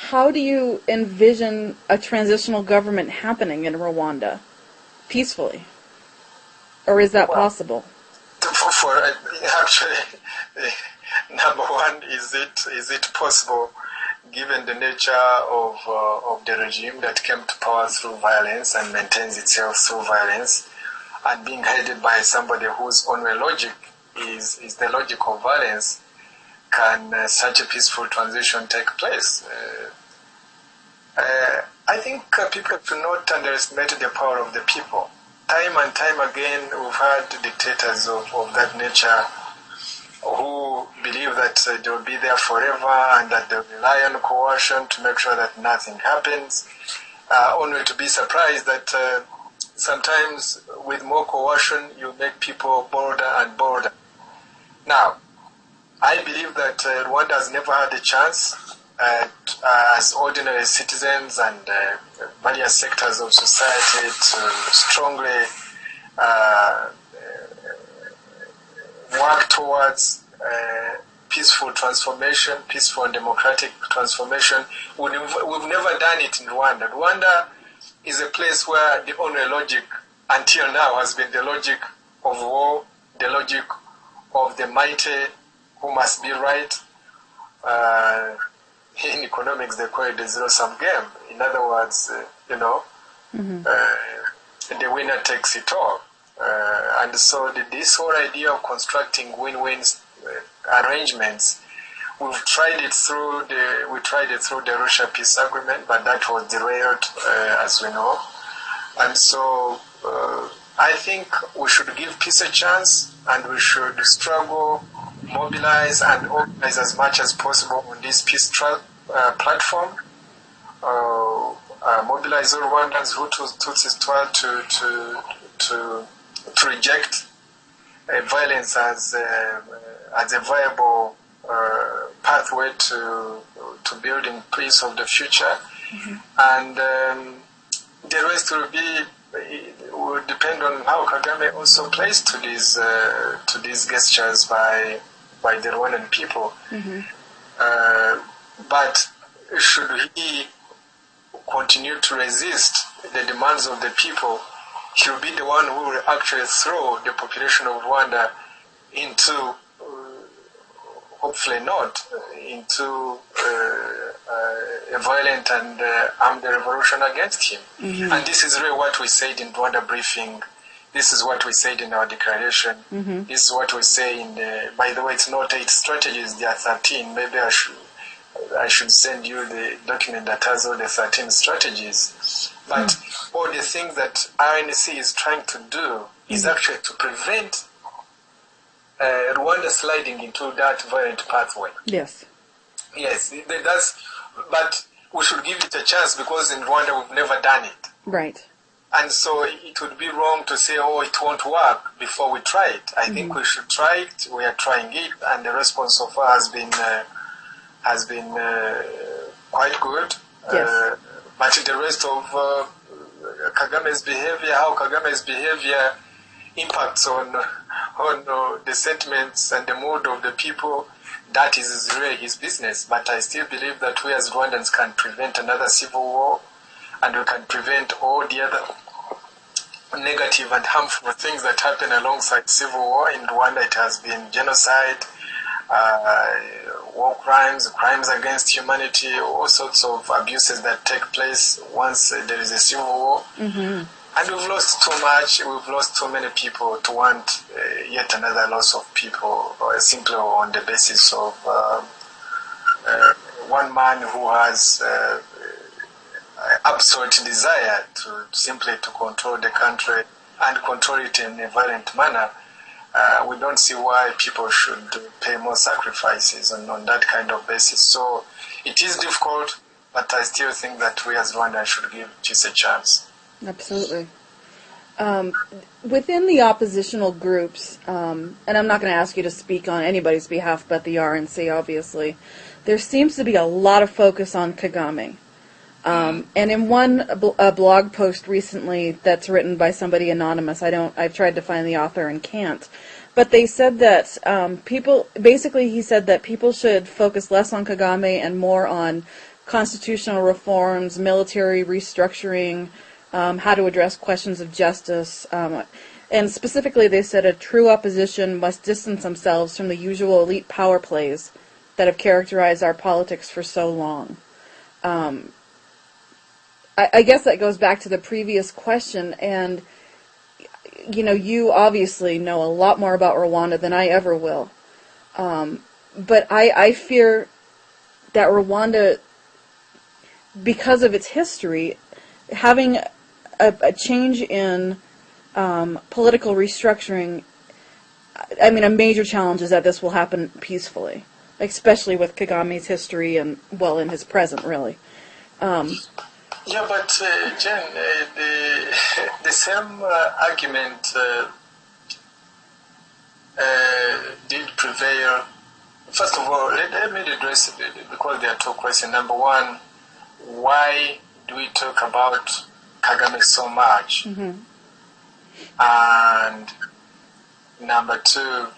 How do you envision a transitional government happening in Rwanda peacefully? Or is that possible? Actually, number one, is it possible, given the nature of the regime that came to power through violence and maintains itself through violence, and being headed by somebody whose only logic is the logic of violence? Can such a peaceful transition take place? I think people should not underestimate the power of the people. Time and time again, we've had dictators of that nature who believe that they will be there forever and that they rely on coercion to make sure that nothing happens, only to be surprised that sometimes with more coercion you make people bolder and bolder. Now, I believe that Rwanda has never had a chance as ordinary citizens and various sectors of society to strongly work towards peaceful transformation, peaceful and democratic transformation. We've never done it in Rwanda. Rwanda is a place where the only logic until now has been the logic of war, the logic of the mighty who must be right. In economics, they call it the zero-sum game. In other words, the winner takes it all. And so this whole idea of constructing win-win arrangements, we tried it through the Russia peace agreement, but that was derailed, as we know. And so I think we should give peace a chance, and we should struggle, mobilize, and organize as much as possible on this peace platform. Mobilize all Rwandans, Hutus, Tutsis, to reject violence as a viable pathway to building peace of the future, and the rest will depend on how Kagame also plays to these gestures by the Rwandan people. But should he continue to resist the demands of the people, he will be the one who will actually throw the population of Rwanda into, hopefully not, into a violent and armed revolution against him. And this is really what we said in Rwanda briefing. This is what we said in our declaration. This is what we say in the, by the way, it's not 8 strategies, there are 13. Maybe I should send you the document that has all the 13 strategies. But all the things that RNC is trying to do is actually to prevent Rwanda sliding into that violent pathway. Yes, but we should give it a chance, because in Rwanda we've never done it. Right. And so it would be wrong to say, oh, it won't work before we try it. I think we should try it. We are trying it, and the response so far has been quite good. Yes. But the rest of Kagame's behavior, how Kagame's behavior impacts on the sentiments and the mood of the people, that is really his business. But I still believe that we as Rwandans can prevent another civil war, and we can prevent all the other negative and harmful things that happen alongside civil war. In Rwanda, it has been genocide, war crimes, crimes against humanity, all sorts of abuses that take place once there is a civil war. And we've lost too much, we've lost too many people to want yet another loss of people, simply on the basis of one man who has absolute desire to simply to control the country and control it in a violent manner. We don't see why people should pay more sacrifices on that kind of basis. So it is difficult, but I still think that we as Rwanda should give peace a chance. Absolutely. Within the oppositional groups, and I'm not going to ask you to speak on anybody's behalf but the RNC, obviously, there seems to be a lot of focus on Kagame. And in one blog post recently that's written by somebody anonymous, I've tried to find the author and can't, but they said that he said that people should focus less on Kagame and more on constitutional reforms, military restructuring, how to address questions of justice. And specifically, they said a true opposition must distance themselves from the usual elite power plays that have characterized our politics for so long. I guess that goes back to the previous question, and you obviously know a lot more about Rwanda than I ever will. But I fear that Rwanda, because of its history, having a change in political restructuring, a major challenge is that this will happen peacefully, especially with Kagame's history and, in his present, really. Yeah, but Jen, the same argument did prevail. First of all, let me address it because there are two questions. Number one, why do we talk about Kagame so much? Mm-hmm. And number two,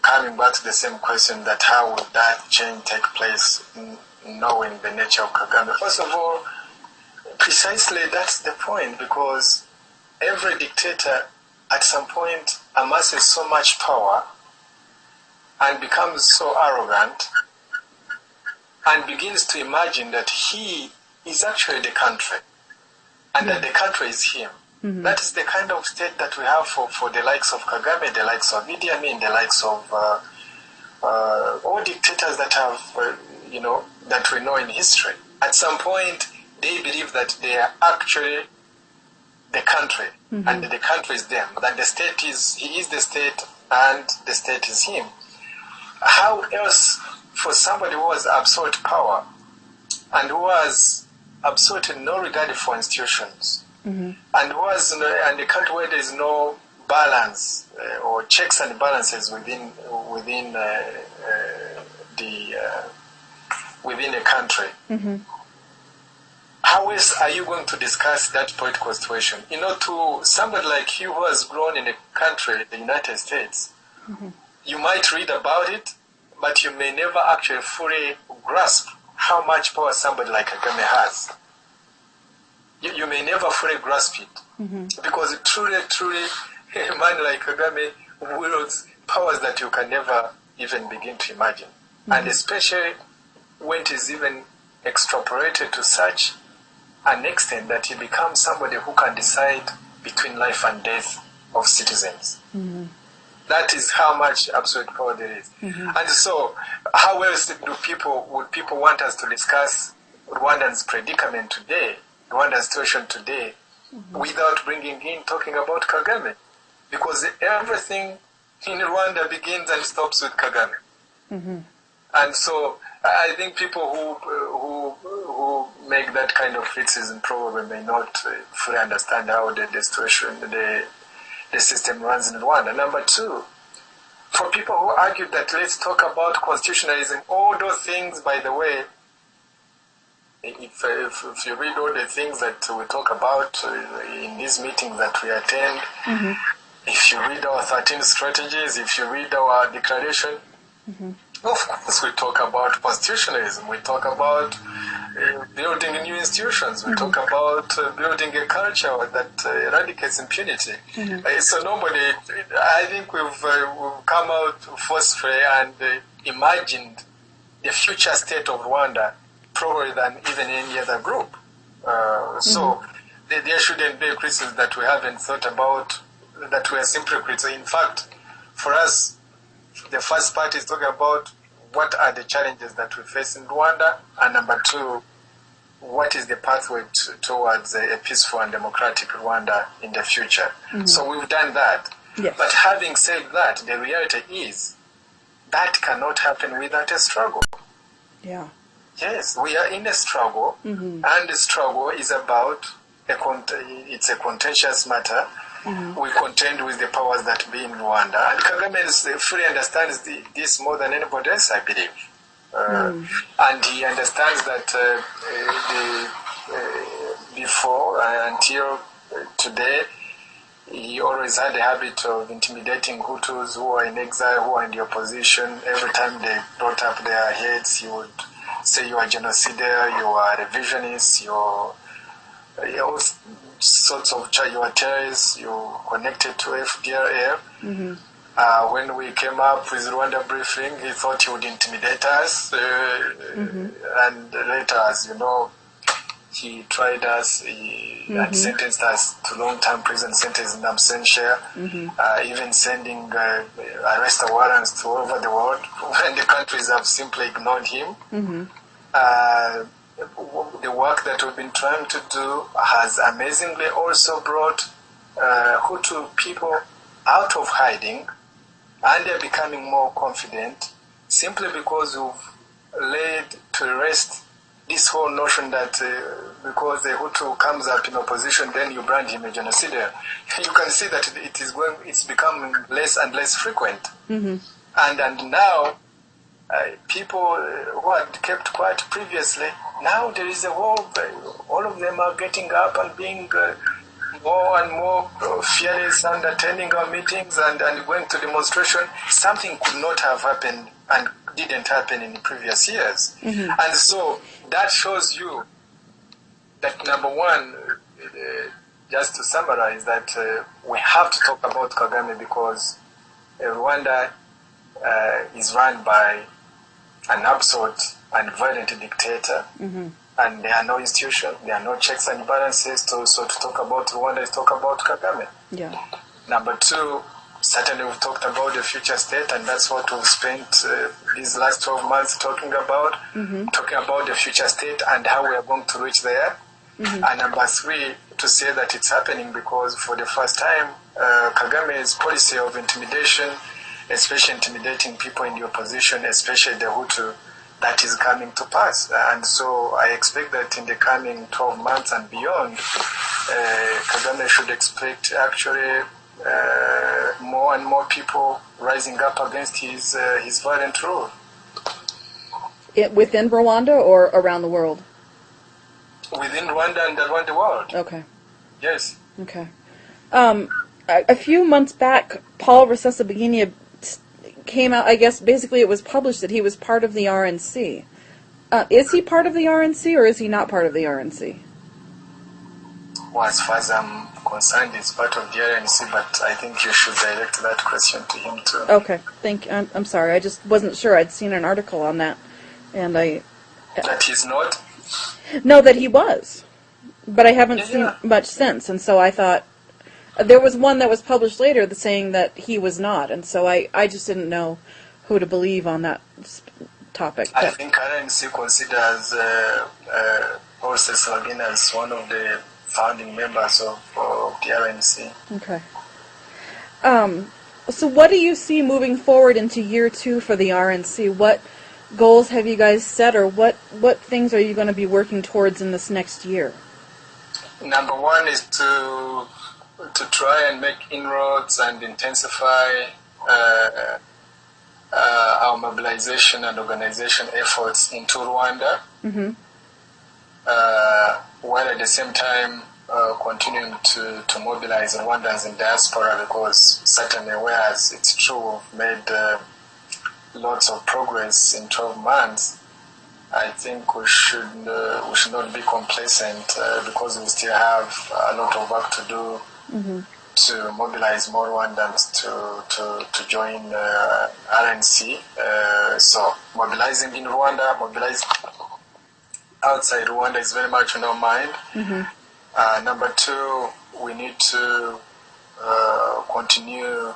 coming back to the same question, that how would that change take place, knowing the nature of Kagame? First of all, precisely that's the point, because every dictator at some point amasses so much power and becomes so arrogant and begins to imagine that he is actually the country and that the country is him. Mm-hmm. That is the kind of state that we have for the likes of Kagame, the likes of Idi Amin, the likes of all dictators that have, that we know in history. At some point, they believe that they are actually the country, mm-hmm. and the country is them, that the state he is the state, and the state is him. How else, for somebody who has absolute power, and who has absolutely no regard for institutions, mm-hmm. and who has, and the country where there is no balance or checks and balances within a country, mm-hmm. how else are you going to discuss that political situation? To somebody like you who has grown in a country, the United States, mm-hmm. you might read about it, but you may never actually fully grasp how much power somebody like Kagame has. You may never fully grasp it, mm-hmm. because truly, a man like Kagame wields powers that you can never even begin to imagine. Mm-hmm. And especially when it is even extrapolated to such an extent that he becomes somebody who can decide between life and death of citizens. Mm-hmm. That is how much absolute power there is. Mm-hmm. And so, how else would people want us to discuss Rwanda's predicament today, Rwanda's situation today, mm-hmm. without talking about Kagame? Because everything in Rwanda begins and stops with Kagame. Mm-hmm. And so, I think people who make that kind of criticism probably may not fully understand how the situation, the system runs in Rwanda. Number two, for people who argue that let's talk about constitutionalism, all those things, by the way, if you read all the things that we talk about in these meetings that we attend, mm-hmm. if you read our 13 strategies, if you read our declaration, mm-hmm. of course we talk about constitutionalism, we talk about building new institutions, we mm-hmm. talk about building a culture that eradicates impunity. Mm-hmm. So I think we've come out forcefully and imagined the future state of Rwanda probably than even any other group. So there shouldn't be a criticism that we haven't thought about, that we are simply criticism. In fact, for us, the first part is talking about what are the challenges that we face in Rwanda, and number two, what is the pathway towards a peaceful and democratic Rwanda in the future. Mm-hmm. So we've done that. Yes. But having said that, the reality is that cannot happen without a struggle. Yeah. Yes, we are in a struggle, mm-hmm. and the struggle is about it's a contentious matter. Mm-hmm. We contend with the powers that be in Rwanda, and Kagame fully understands this more than anybody else, I believe. And he understands that before until today, he always had a habit of intimidating Hutus who are in exile, who are in the opposition. Every time they brought up their heads, he would say you are genocidaire, you are revisionist, you're all sorts of, you are terrorists, you're connected to FDLR. When we came up with Rwanda briefing, he thought he would intimidate us, and later, as you know, he tried us, and sentenced us to long-term prison sentence in absentia, even sending arrest warrants to all over the world, when the countries have simply ignored him. The work that we've been trying to do has amazingly also brought Hutu people out of hiding, and they're becoming more confident, simply because we've laid to rest this whole notion that because the Hutu comes up in opposition, then you brand him a genocidaire. You can see that it's becoming less and less frequent. And now, people who had kept quiet previously, now there is a whole, all of them are getting up and being more and more fearless and attending our meetings and going to demonstration. Something could not have happened and didn't happen in the previous years. And so that shows you that, number one, just to summarize, that we have to talk about Kagame, because Rwanda is run by an absolute and violent dictator, and there are no institutions, there are no checks and balances. So to talk about Rwanda is talk about Kagame. Number two, certainly we've talked about the future state, and that's what we've spent these last 12 months talking about, talking about the future state and how we are going to reach there. And number three, to say that it's happening because for the first time, Kagame's policy of intimidation, especially intimidating people in the opposition, especially the Hutu, that is coming to pass. And so I expect that in the coming 12 months and beyond, Kagame should expect actually more and more people rising up against his violent rule. Within Rwanda or around the world? Within Rwanda and around the world. Okay. Yes. Okay. A few months back, Paul Rusesabagina came out, I guess basically it was published that he was part of the RNC. Is he part of the RNC or is he not part of the RNC? Well, as far as I'm concerned, he's part of the RNC, but I think you should direct that question to him too. Okay, thank you. I'm sorry, I just wasn't sure. I'd seen an article on that, and That he's not? No, that he was, but I haven't seen much since, and so I thought, there was one that was published later saying that he was not, and so I just didn't know who to believe on that topic. I think RNC considers Paul Rusesabagina as one of the founding members of the RNC. Okay. So what do you see moving forward into year 2 for the RNC? What goals have you guys set, or what things are you going to be working towards in this next year? Number one is to try and make inroads and intensify our mobilization and organization efforts into Rwanda, while at the same time continuing to mobilize Rwandans in diaspora, because certainly, whereas it's true we've made lots of progress in 12 months, I think we should not be complacent because we still have a lot of work to do to mobilize more Rwandans to join RNC. So mobilizing in Rwanda, mobilizing outside Rwanda is very much on our mind. Number two, we need to continue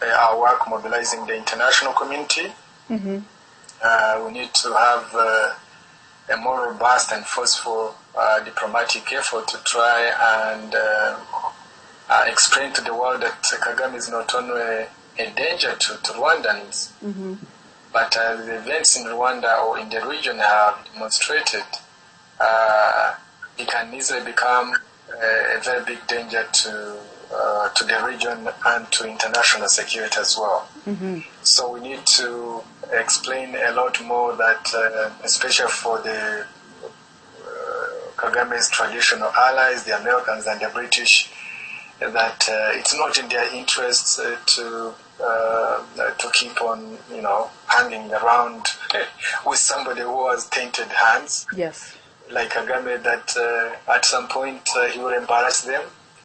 our work mobilizing the international community. We need to have a more robust and forceful diplomatic effort to try and explain to the world that Kagame is not only a danger to Rwandans, but the events in Rwanda or in the region have demonstrated it can easily become a very big danger to the region and to international security as well. So we need to explain a lot more that, especially for the Kagame's traditional allies, the Americans and the British, that it's not in their interests to keep on, hanging around with somebody who has tainted hands, Yes. like Kagame, that at some point he will embarrass them.